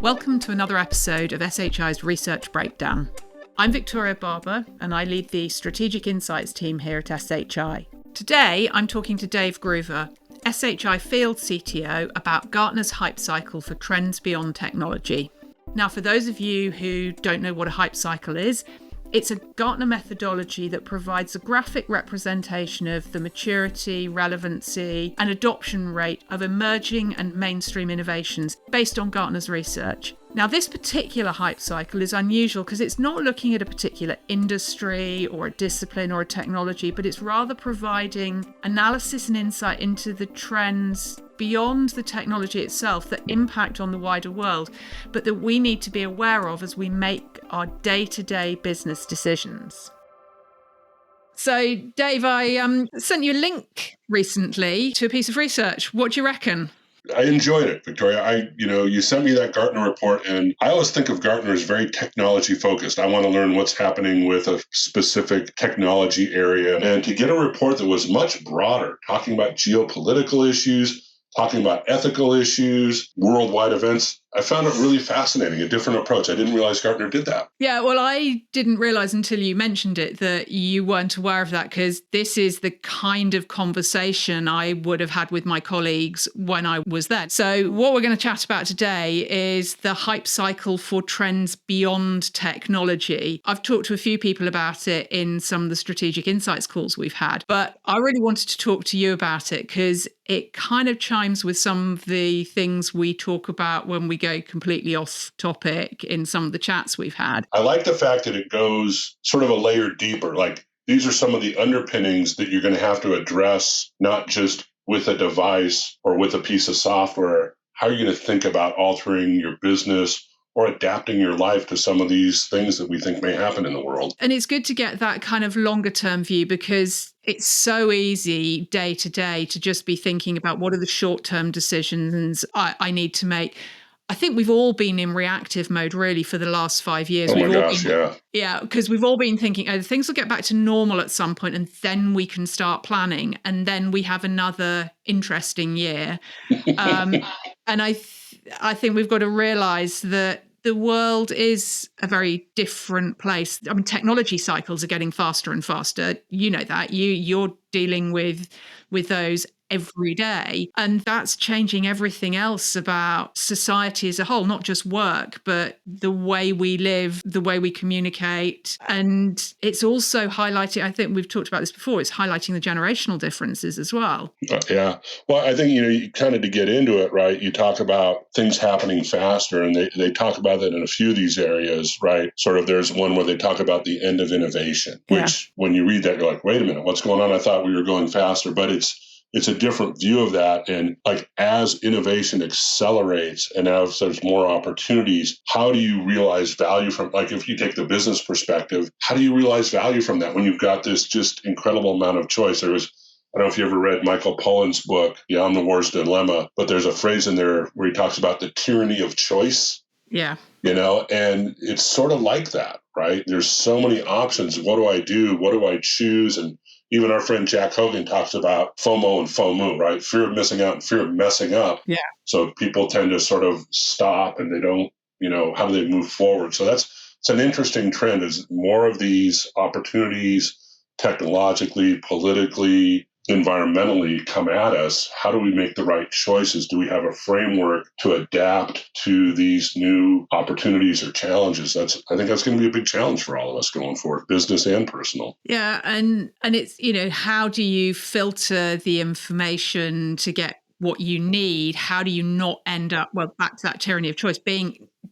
Welcome to another episode of SHI's Research Breakdown. I'm Victoria Barber and I lead the Strategic Insights team here at SHI. Today I'm talking to Dave Groover, SHI Field CTO, about Gartner's hype cycle for trends beyond technology. Now, for those of you who don't know what a hype cycle is, it's a Gartner methodology that provides a graphic representation of the maturity, relevancy, and adoption rate of emerging and mainstream innovations based on Gartner's research. Now, this particular hype cycle is unusual because it's not looking at a particular industry or a discipline or a technology, but it's rather providing analysis and insight into the trends beyond the technology itself that impact on the wider world, but that we need to be aware of as we make our day-to-day business decisions. So, Dave, I sent you a link recently to a piece of research. What do you reckon? I enjoyed it, Victoria. You sent me that Gartner report, and I always think of Gartner as very technology focused. I want to learn what's happening with a specific technology area. And to get a report that was much broader, talking about geopolitical issues, talking about ethical issues, worldwide events, I found it really fascinating, a different approach. I didn't realize Gartner did that. Yeah, well, I didn't realize until you mentioned it that you weren't aware of that, because this is the kind of conversation I would have had with my colleagues when I was there. So what we're going to chat about today is the hype cycle for trends beyond technology. I've talked to a few people about it in some of the strategic insights calls we've had, but I really wanted to talk to you about it because it kind of chimes with some of the things we talk about when we go completely off topic in some of the chats we've had. I like the fact that it goes sort of a layer deeper. Like, these are some of the underpinnings that you're going to have to address, not just with a device or with a piece of software. How are you going to think about altering your business or adapting your life to some of these things that we think may happen in the world? And it's good to get that kind of longer term view, because it's so easy day to day to just be thinking about what are the short term decisions I need to make. I think we've all been in reactive mode really for the last 5 years. Yeah, because we've all been thinking, oh, things will get back to normal at some point and then we can start planning. And then we have another interesting year. And I think we've got to realize that the world is a very different place. I mean, technology cycles are getting faster and faster. You know that. You're dealing with those every day. And that's changing everything else about society as a whole, not just work, but the way we live, the way we communicate. And it's also highlighting, I think we've talked about this before, it's highlighting the generational differences as well. Yeah. Well, I think, you kind of, to get into it, right, you talk about things happening faster, and they talk about that in a few of these areas, right? Sort of, there's one where they talk about the end of innovation, which when you read that, you're like, wait a minute, what's going on? I thought we were going faster, but it's a different view of that. And like, as innovation accelerates and as there's more opportunities, how do you realize value from, like, if you take the business perspective, how do you realize value from that when you've got this just incredible amount of choice? I don't know if you ever read Michael Pollan's book, The Omnivore's Dilemma, but there's a phrase in there where he talks about the tyranny of choice. Yeah. And it's sort of like that, right? There's so many options. What do I do? What do I choose? And even our friend Jack Hogan talks about FOMO and FOMO, right? Fear of missing out and fear of messing up. Yeah. So people tend to sort of stop and they don't, how do they move forward? So it's an interesting trend, is more of these opportunities technologically, politically, environmentally come at us. How do we make the right choices? Do we have a framework to adapt to these new opportunities or challenges? I think that's going to be a big challenge for all of us going forward, business and personal. Yeah. And it's, how do you filter the information to get what you need? How do you not end up, back to that tyranny of choice,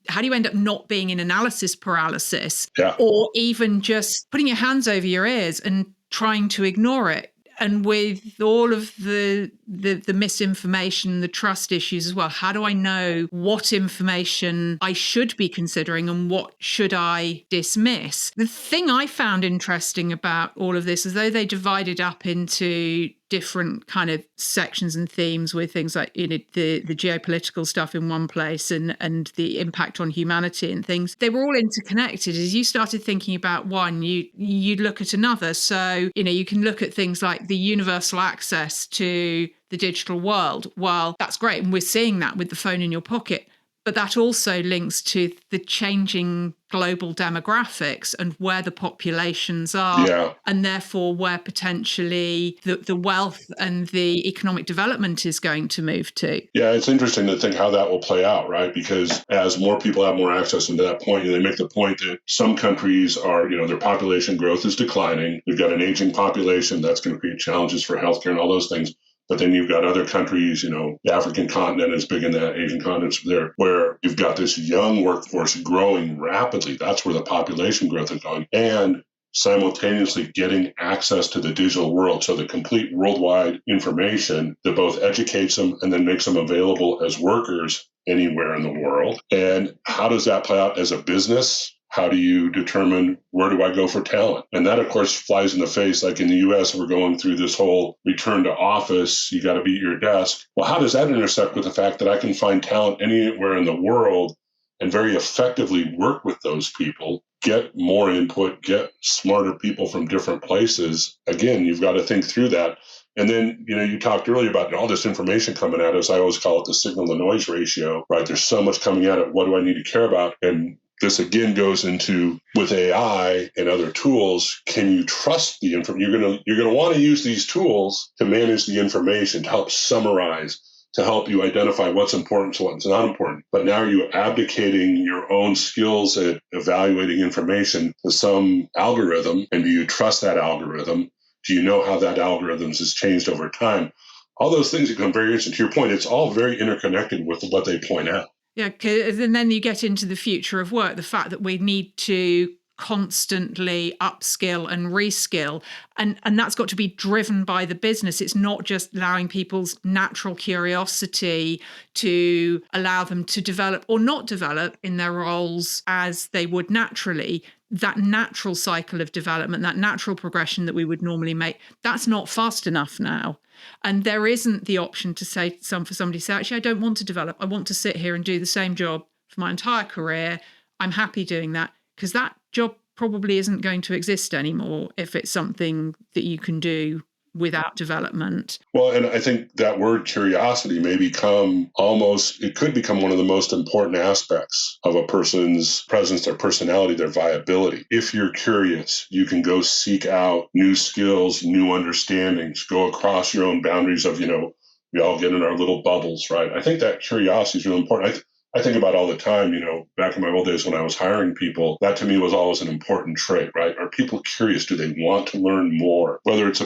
how do you end up not being in analysis paralysis? Yeah. Or even just putting your hands over your ears and trying to ignore it? And with all of the misinformation, the trust issues as well, how do I know what information I should be considering and what should I dismiss? The thing I found interesting about all of this is, though they divided up into different kind of sections and themes with things like, you know, the geopolitical stuff in one place and the impact on humanity and things. They were all interconnected. As you started thinking about one, you'd look at another. So, you know, you can look at things like the universal access to the digital world. Well, that's great. And we're seeing that with the phone in your pocket. But that also links to the changing global demographics and where the populations are, and therefore where potentially the wealth and the economic development is going to move to. Yeah, it's interesting to think how that will play out, right? Because as more people have more access, and to that point, they make the point that some countries are, you know, their population growth is declining. You've got an aging population that's going to create challenges for healthcare and all those things. But then you've got other countries, you know, the African continent is big in that, Asian continent's there, where you've got this young workforce growing rapidly. That's where the population growth is going. And simultaneously getting access to the digital world. So the complete worldwide information that both educates them and then makes them available as workers anywhere in the world. And how does that play out as a business? How do you determine where do I go for talent? And that, of course, flies in the face. Like in the U.S., we're going through this whole return to office. You got to be at your desk. Well, how does that intersect with the fact that I can find talent anywhere in the world and very effectively work with those people, get more input, get smarter people from different places? Again, you've got to think through that. And then, you know, you talked earlier about all this information coming at us. I always call it the signal-to-noise ratio, right? There's so much coming at it. What do I need to care about? And this again goes into with AI and other tools. Can you trust the information? You're gonna want to use these tools to manage the information, to help summarize, to help you identify what's important to what's not important. But now you're abdicating your own skills at evaluating information to some algorithm. And do you trust that algorithm? Do you know how that algorithm has changed over time? All those things become very interesting. To your point, it's all very interconnected with what they point out. Yeah, and then you get into the future of work, the fact that we need to constantly upskill and reskill. And that's got to be driven by the business. It's not just allowing people's natural curiosity to allow them to develop or not develop in their roles as they would naturally. That natural cycle of development, that natural progression that we would normally make, that's not fast enough now. And there isn't the option to say for somebody to say, actually, I don't want to develop. I want to sit here and do the same job for my entire career. I'm happy doing that, because that job probably isn't going to exist anymore if it's something that you can do without development. Well, and I think that word curiosity may become it could become one of the most important aspects of a person's presence, their personality, their viability. If you're curious, you can go seek out new skills, new understandings, go across your own boundaries of, you know, we all get in our little bubbles, right? I think that curiosity is really important. I think about all the time, you know, back in my old days when I was hiring people, that to me was always an important trait, right? Are people curious? Do they want to learn more? Whether it's,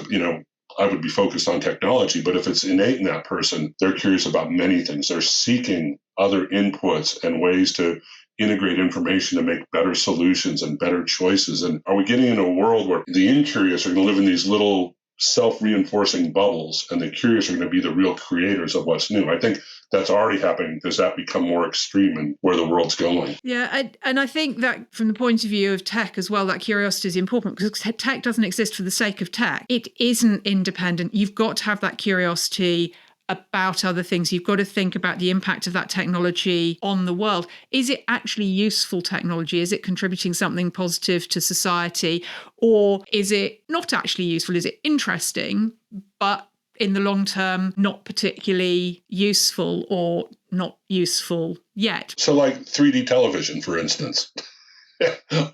I would be focused on technology, but if it's innate in that person, they're curious about many things. They're seeking other inputs and ways to integrate information to make better solutions and better choices. And are we getting in a world where the incurious are going to live in these little self-reinforcing bubbles and the curious are going to be the real creators of what's new? I think that's already happening. Does that become more extreme in where the world's going? Yeah, and I think that from the point of view of tech as well, that curiosity is important, because tech doesn't exist for the sake of tech. It isn't independent. You've got to have that curiosity about other things. You've got to think about the impact of that technology on the world. Is it actually useful technology? Is it contributing something positive to society? Or is it not actually useful? Is it interesting, but in the long term, not particularly useful or not useful yet? So like 3D television, for instance.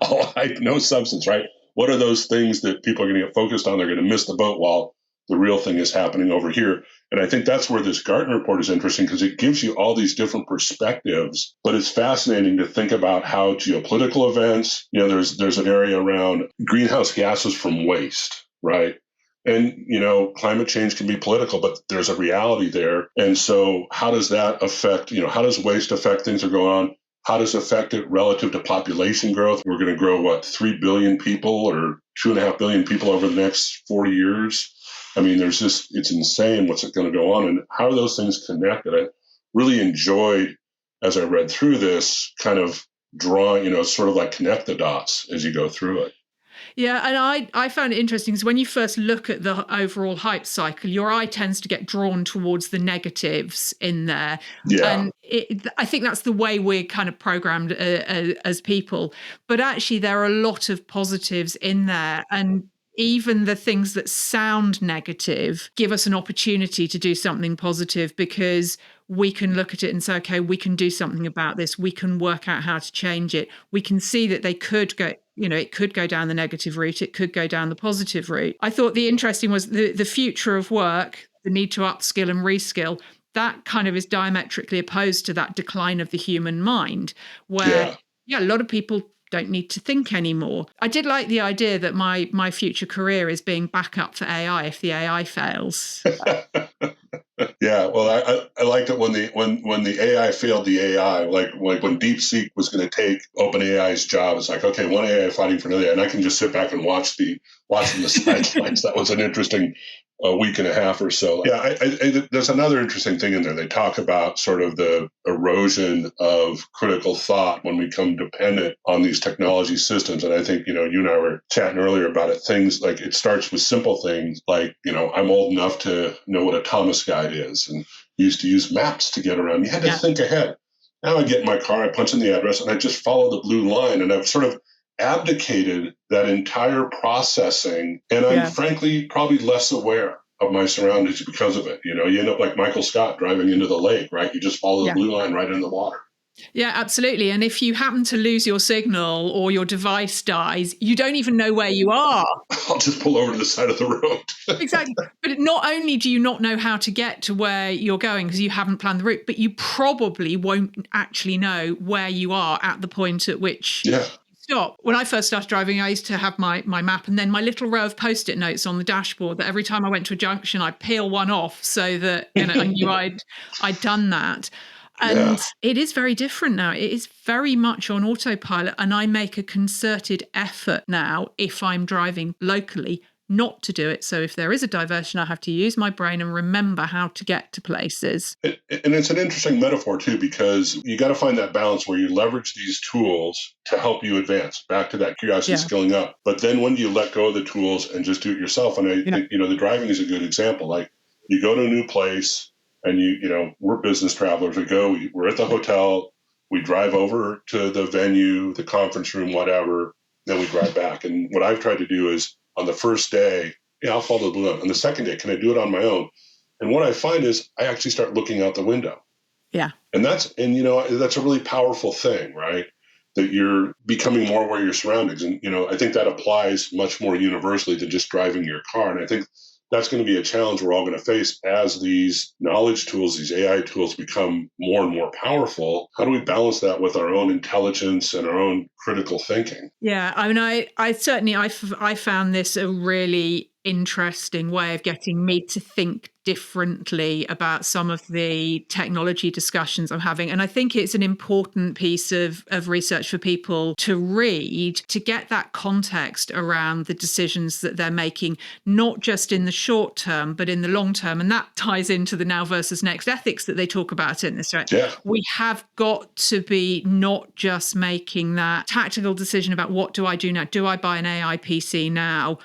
All hype, no substance, right? What are those things that people are going to get focused on? They're going to miss the boat while the real thing is happening over here. And I think that's where this Gartner report is interesting, because it gives you all these different perspectives. But it's fascinating to think about how geopolitical events, there's an area around greenhouse gases from waste, right? And, climate change can be political, but there's a reality there. And so how does that affect, how does waste affect things that are going on? How does it affect it relative to population growth? We're going to grow, 3 billion people or 2.5 billion people over the next 40 years? I mean, it's insane what's going to go on. And how are those things connected? I really enjoyed, as I read through this, kind of drawing, sort of like connect the dots as you go through it. Yeah, and I found it interesting because when you first look at the overall hype cycle, your eye tends to get drawn towards the negatives in there. Yeah, And I think that's the way we're kind of programmed as people. But actually, there are a lot of positives in there. And even the things that sound negative give us an opportunity to do something positive because we can look at it and say, okay, we can do something about this. We can work out how to change it. We can see that they could go, it could go down the negative route. It could go down the positive route. I thought the interesting was the future of work, the need to upskill and reskill. That kind of is diametrically opposed to that decline of the human mind, where, yeah. a lot of people don't need to think anymore. I did like the idea that my future career is being backup for AI if the AI fails. Yeah, well, I liked it when the AI failed the AI, like when DeepSeek was going to take OpenAI's job. It's like, okay, one AI fighting for another, and I can just sit back and watch them the sidelines. That was an interesting week and a half or so. Yeah, there's another interesting thing in there. They talk about sort of the erosion of critical thought when we become dependent on these technology systems. And I think, you and I were chatting earlier about it. Things like it starts with simple things like, I'm old enough to know what a Thomas guide is and used to use maps to get around. You had to think ahead. Now I get in my car, I punch in the address, and I just follow the blue line. And I've sort of abdicated that entire processing. And I'm frankly probably less aware of my surroundings because of it. You end up like Michael Scott driving into the lake, right? You just follow the blue line right in the water. Yeah, absolutely. And if you happen to lose your signal or your device dies, you don't even know where you are. I'll just pull over to the side of the road. Exactly. But not only do you not know how to get to where you're going because you haven't planned the route, but you probably won't actually know where you are at the point at which you stop. When I first started driving, I used to have my map and then my little row of Post-it notes on the dashboard that every time I went to a junction, I'd peel one off so that I knew I'd done that. And it is very different now. It is very much on autopilot. And I make a concerted effort now, if I'm driving locally, not to do it. So if there is a diversion, I have to use my brain and remember how to get to places. And it's an interesting metaphor, too, because you got to find that balance where you leverage these tools to help you advance, back to that curiosity skilling up. But then when do you let go of the tools and just do it yourself? And I think, the driving is a good example. Like you go to a new place, and we're business travelers. We're at the hotel, we drive over to the venue, the conference room, whatever, then we drive back. And what I've tried to do is on the first day, I'll follow the blue line. On the second day, can I do it on my own? And what I find is I actually start looking out the window. Yeah. And that's a really powerful thing, right? That you're becoming more aware of your surroundings. And, I think that applies much more universally than just driving your car. And I think that's going to be a challenge we're all going to face as these knowledge tools, these AI tools become more and more powerful. How do we balance that with our own intelligence and our own critical thinking? Yeah, I mean, I certainly, I found this a really interesting way of getting me to think differently about some of the technology discussions I'm having. And I think it's an important piece of research for people to read to get that context around the decisions that they're making, not just in the short term, but in the long term. And that ties into the now versus next ethics that they talk about in this. Right? Yeah. We have got to be not just making that tactical decision about what do I do now? Do I buy an AI PC now?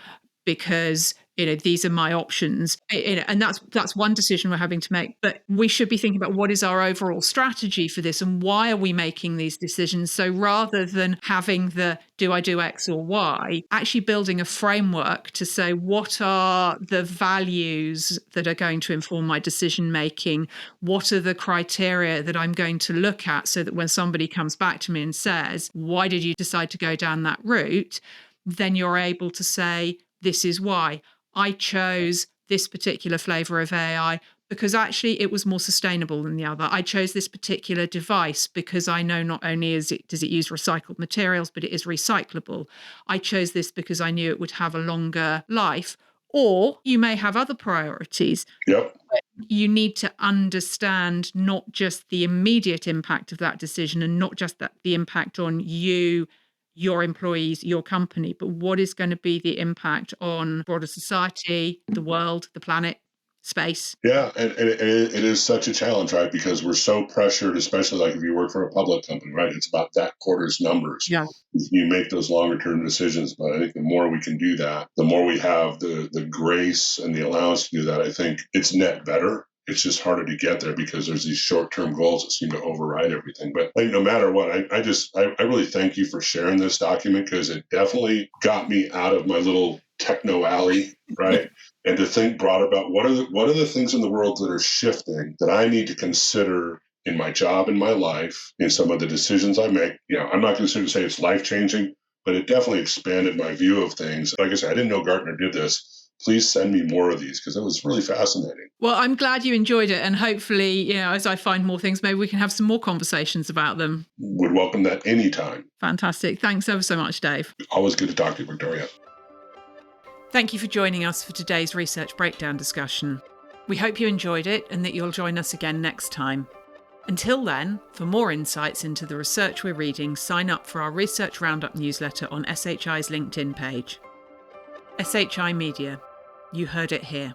Because these are my options, and that's one decision we're having to make. But we should be thinking about what is our overall strategy for this and why are we making these decisions. So rather than having do I do X or Y, actually building a framework to say what are the values that are going to inform my decision making, what are the criteria that I'm going to look at so that when somebody comes back to me and says, why did you decide to go down that route? Then you're able to say, this is why. I chose this particular flavor of AI because actually it was more sustainable than the other. I chose this particular device because I know not only does it use recycled materials, but it is recyclable. I chose this because I knew it would have a longer life. Or you may have other priorities. Yep. You need to understand not just the immediate impact of that decision and not just the impact on you, your employees, your company, but what is going to be the impact on broader society, the world, the planet, space. Yeah, and it is such a challenge, right? Because we're so pressured, especially like if you work for a public company, right? It's about that quarter's numbers. Yeah. You make those longer term decisions, but I think the more we can do that, the more we have the grace and the allowance to do that, I think it's net better. It's just harder to get there because there's these short-term goals that seem to override everything. But like, no matter what, I really thank you for sharing this document, because it definitely got me out of my little techno alley, right? And to think broad about what are the things in the world that are shifting that I need to consider in my job, in my life, in some of the decisions I make. I'm not going to say it's life-changing, but it definitely expanded my view of things. Like I said, I didn't know Gartner did this. Please send me more of these, because it was really fascinating. Well, I'm glad you enjoyed it. And hopefully, as I find more things, maybe we can have some more conversations about them. Would welcome that anytime. Fantastic. Thanks ever so much, Dave. Always good to talk to you, Victoria. Thank you for joining us for today's Research Breakdown discussion. We hope you enjoyed it and that you'll join us again next time. Until then, for more insights into the research we're reading, sign up for our Research Roundup newsletter on SHI's LinkedIn page. SHI Media. You heard it here.